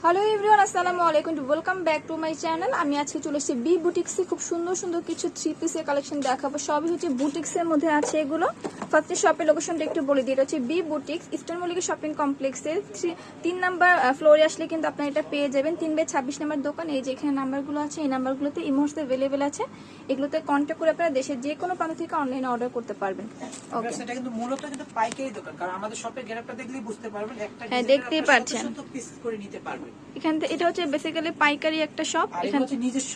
Hello everyone, আসসালামু আলাইকুম, welcome back to my channel. আমি আজকে চলে এসেছি বি বুটিক্সে। খুব সুন্দর সুন্দর কিছু থ্রি পিসের কালেকশন দেখাবো। সবই হচ্ছে বুটিক্সের মধ্যে আছে এগুলো। ফার্স্টে শপের লোকেশনটা একটু বলে দিই। এটা হচ্ছে B boutiques, Eastern Mallika shopping কমপ্লেক্সের 3 নাম্বার ফ্লোরে আসলে কিন্তু আপনারা এটা পেয়ে যাবেন। 3/26 নাম্বার দোকান। এই যে এখানে নাম্বারগুলো আছে, এই নাম্বারগুলোতে ইমোস অ্যাভেলেবেল আছে। এগুলোতে কন্ট্যাক্ট করে আপনারা দেশের যে কোনো প্রান্ত থেকে অনলাইনে অর্ডার করতে পারবেন। ওকে, সেটা কিন্তু মূলত কিন্তু পাইকারি দোকান, কারণ আমাদের শপের গেটআপটা দেখলেই বুঝতে পারবেন। একটা হ্যাঁ, দেখতেই পাচ্ছেন পিস করে নিতে পারবেন। এখানে। এটা হচ্ছে বেসিক্যালি পাইকারি একটা শপ। এখানে হচ্ছে নিজস্ব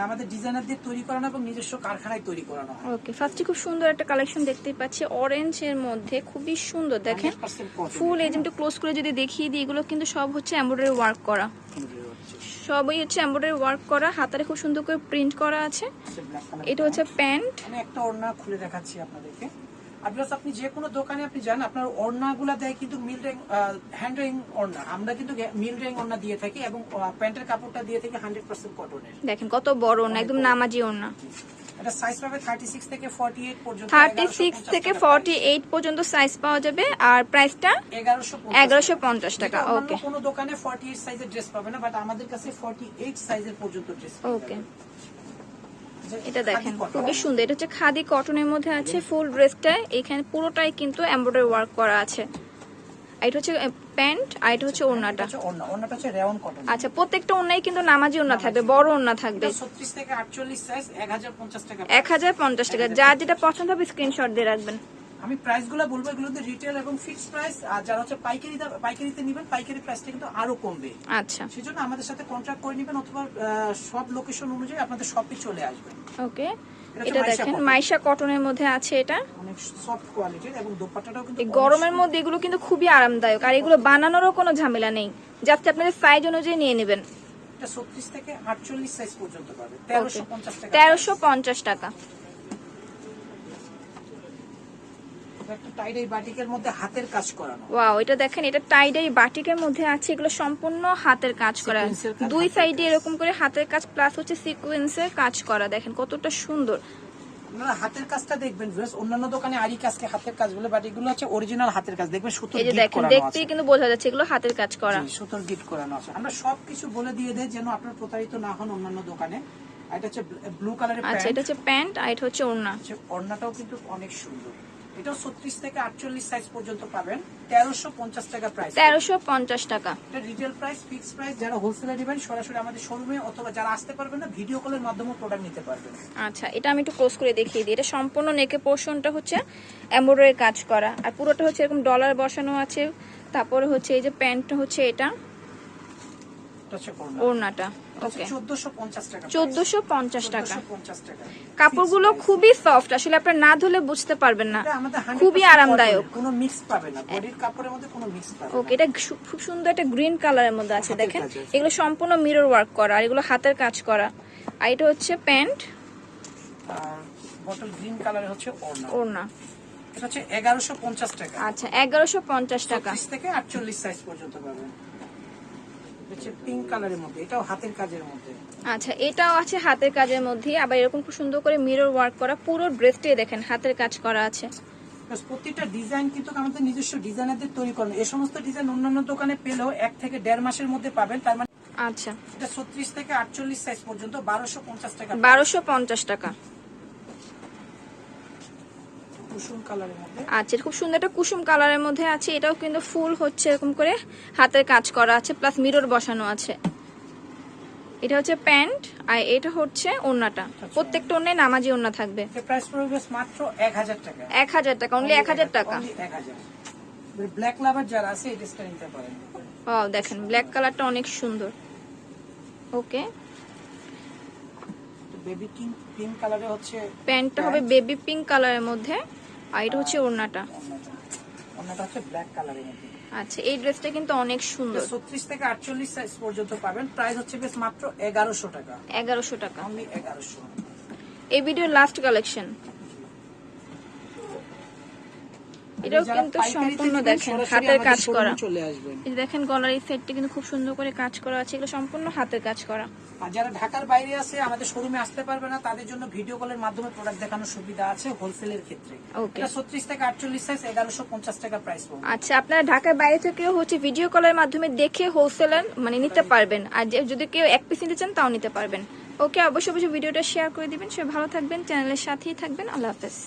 আমাদের ডিজাইনার দিয়ে তৈরি করানো এবং নিজস্ব কারখানায় তৈরি করানো হয়। ওকে, ফার্স্টে খুব সুন্দর একটা কালেকশন দেখতেই পাচ্ছি অরেঞ্জ এর মধ্যে, খুবই সুন্দর। দেখেন ফুল এজেন্ট ক্লোজ করে যদি দেখিয়ে দিই, এগুলো কিন্তু সব হচ্ছে এমব্রয়ডারি ওয়ার্ক করা, সবই হচ্ছে এমব্রয়ডারি ওয়ার্ক করা, হাতারে খুব সুন্দর করে প্রিন্ট করা আছে। এটা হচ্ছে প্যান্ট। আমি একটা ওড়না খুলে দেখাচ্ছি আপনাদেরকে। আপনি যে কোনো দোকানে আপনি যান, আপনার ওড়নাগুলা দেয় কিন্তু মিল রেং হ্যান্ড রেং ওড়না। আমরা কিন্তু মিল রেং ওড়না দিয়ে থাকি এবং প্যান্টের কাপড়টা দিয়ে থাকি 100% কটনের। দেখেন কত বড় ওড়না, একদম নামাজি ওড়না। এটা সাইজ পাবে 36 থেকে 48 পর্যন্ত। 36 থেকে 48 পর্যন্ত সাইজ পাওয়া যাবে। আর প্রাইসটা 1150 টাকা। ওকে, কোনো দোকানে 48 সাইজের ড্রেস পাবে না, বাট আমাদের কাছে 48 সাইজের পর্যন্ত ড্রেস পাবে। ওকে, এটা দেখেন খুবই সুন্দর। এটা হচ্ছে খাদি কটনের মধ্যে আছে। ফুল ড্রেসটা এখানে পুরোটাই কিন্তু এমব্রয়ডারি ওয়ার্ক করা আছে। এটা হচ্ছে প্যান্ট, আর এটা হচ্ছে ওড়নাটা। ওড়নাটা হচ্ছে রেয়ন কটন। আচ্ছা, প্রত্যেকটা ওড়নাই কিন্তু নামাজি ওড়না থাকবে, বড় ওড়না থাকবে। 36 থেকে 48 সাইজ 1050 টাকা। 1050 টাকা। যার যেটা পছন্দ হবে স্ক্রিনশট দিয়ে রাখবেন। আমি প্রাইসগুলো বলবো, এগুলোতে রিটেল এবং ফিক্সড প্রাইস। আর যারা হচ্ছে পাইকারিতে নেবেন, পাইকারি প্রাইসটা কিন্তু আরো কমবে। আচ্ছা, সেজন্য আমাদের সাথে কন্ট্রাক্ট করে নেবেন, অথবা সব লোকেশন অনুযায়ী আপনাদের শপে চলে আসবেন। ওকে, এটা দেখেন মাইশা কটনের মধ্যে আছে। এটা অনেক সফট কোয়ালিটির এবং দোপাট্টাটাও কিন্তু এই গরমের মধ্যে এগুলো কিন্তু খুবই আরামদায়ক। আর এগুলো বানানোরও কোনো ঝামেলা নেই, জাস্ট আপনাদের সাইজ অনুযায়ী নিয়ে নেবেন। এটা 36 থেকে 48 সাইজ পর্যন্ত পাবে। 1350 টাকা। 1350 টাকা। একটা টাইডাই বাটিকের মধ্যে হাতের কাজ করানো। ওয়াও, এটা দেখেন, এটা টাইডাই বাটিকের মধ্যে আছে। এগুলো সম্পূর্ণ হাতের কাজ করা, দুই সাইডে এরকম করে হাতের কাজ প্লাস হচ্ছে সিকোয়েন্সের কাজ করা। দেখেন কতটা সুন্দর। আপনারা হাতের কাজটা দেখবেন। অন্যান্য দোকানে আরি কাজকে হাতের কাজ বলে, বাট এগুলো হচ্ছে অরিজিনাল হাতের কাজ। দেখবেন সুতোর এই যে দেখেন, দেখতেই কিন্তু বোঝা যাচ্ছে এগুলো হাতের কাজ করা, সুতোর গিট করানো আছে। আমরা সবকিছু বলে দিয়ে দেই যেন আপনারা প্রতারিত না হন অন্যান্য দোকানে। এটা হচ্ছে ব্লু কালারের প্যান্ট। আচ্ছা, এটা হচ্ছে প্যান্ট, আর এটা হচ্ছে ওড়না। ওড়নাটাও কিন্তু অনেক সুন্দর। এটাও 36 থেকে 48 সাইজ পর্যন্ত পাবেন। 1350 টাকা প্রাইস। 1350 টাকা। এটা রিটেল প্রাইস, ফিক্স প্রাইস। যারা হোলসেলে নেবেন সরাসরি আমাদের শোরুমে, অথবা যারা আসতে পারবেন না ভিডিও কলের মাধ্যমে প্রোডাক্ট নিতে পারবেন। আচ্ছা, এটা আমি একটু ক্লোজ করে দেখিয়ে দিই। এটা সম্পূর্ণ নেকে পোরশনটা হচ্ছে এমব্রয়ডারি কাজ করা, আর পুরোটা হচ্ছে এরকম ডলার বসানো আছে। তারপরে হচ্ছে এই যে প্যান্টটা হচ্ছে এটা ওড়নাটা। ওকে, 1450 টাকা। 1450 টাকা। 1450 টাকা। কাপড়গুলো খুবই সফট, আসলে আপনি না ধুলে বুঝতে পারবেন না, খুবই আরামদায়ক। কোনো মিক্স পাবে না, বডির কাপড়ের মধ্যে কোনো মিক্স পাবে না। ওকে, এটা খুব সুন্দর একটা গ্রিন কালারের মধ্যে আছে। দেখেন এগুলো সম্পূর্ণ মিরর ওয়ার্ক করা, আর এগুলো হাতের কাজ করা। আর এটা হচ্ছে প্যান্ট, আর বটল গ্রিন কালারের হচ্ছে ওড়না। ওড়না এটা হচ্ছে 1150 টাকা। আচ্ছা, 1150 টাকা। 36 থেকে 48 সাইজ পর্যন্ত পাবেন। হচ্ছে পিঙ্ক কালারের মধ্যে, এটাও হাতের কাজের মধ্যে। আচ্ছা, এটাও আছে হাতের কাজের মধ্যে, আবার এরকম খুব সুন্দর করে মিরর ওয়ার্ক করা। পুরো ড্রেসটাই দেখেন হাতের কাজ করা আছে। প্রত্যেকটা ডিজাইন কিন্তু আমাদের নিজস্ব ডিজাইনারদের তৈরি করানো। এই সমস্ত ডিজাইন অন্যান্য দোকানে পেলেও 1 থেকে 1.5 মাসের মধ্যে পাবেন। তার মানে আচ্ছা, এটা 36 থেকে 48 সাইজ পর্যন্ত 1250 টাকা। 1250 টাকা। কুসুম কালারের মধ্যে। আচ্ছা, খুব সুন্দর একটা কুসুম কালারের মধ্যে আছে। এটাও কিন্তু ফুল হচ্ছে এরকম করে হাতের কাজ করা আছে, প্লাস মিরর বসানো আছে। এটা হচ্ছে প্যান্ট, আর এটা হচ্ছে ওড়নাটা। প্রত্যেকটা ওড়নায় নামাজি ওড়না থাকবে। এর প্রাইস পড়বে মাত্র 1000 টাকা। 1000 টাকা, অনলি 1000 টাকা। 1000। ব্ল্যাক লাভার যারা আছে এই ড্রেসটা নিতে পারেন। ওয়াও, দেখেন ব্ল্যাক কালারটা অনেক সুন্দর। ওকে, বেবি পিঙ্ক কালারে হচ্ছে প্যান্টটা হবে বেবি পিঙ্ক কালারের মধ্যে, আর এটা হচ্ছে ওড়নাটা। ওড়নাটা হচ্ছে ব্ল্যাক কালারের মধ্যে। আচ্ছা, এই ড্রেসটা কিন্তু অনেক সুন্দর। 36 থেকে 48 সাইজ পর্যন্ত পাবেন। প্রাইস হচ্ছে বেশ মাত্র 1100 টাকা। 1100 টাকা। অনলি 1100। এই ভিডিওর লাস্ট কালেকশন। এটাও যারা কিন্তু পাইকারিতে সম্পূর্ণ নেবেন, দেখেন সরাসরি হাতের আমাদের কাজ showroom-এ করা। চলে আসবেন। এই যে দেখেন গলার এই সেটটা কিন্তু খুব সুন্দর করে কাজ করা আছে, এগুলো সম্পূর্ণ হাতের কাজ করা। আর যারা ঢাকার বাইরে আছে আমাদের শোরুমে আসতে পারবে না, তাদের জন্য ভিডিও কলের মাধ্যমে প্রোডাক্ট দেখানোর সুবিধা আছে হোলসেলের ক্ষেত্রে। Okay. এটা 36 থেকে 48 সাইজ 1150 টাকা প্রাইস পড়বে। আচ্ছা, আপনারা ঢাকার বাইরে থেকেও হচ্ছে ভিডিও কলের মাধ্যমে দেখে হোলসেলার মানে নিতে পারবেন, আর যদি কেউ এক পিস নিতে চান তাও নিতে পারবেন। ওকে, অবশ্যই ভিডিওটা শেয়ার করে দিবেন। সবাই ভালো থাকবেন, চ্যানেলের সাথেই থাকবেন। আল্লাহ হাফেজ।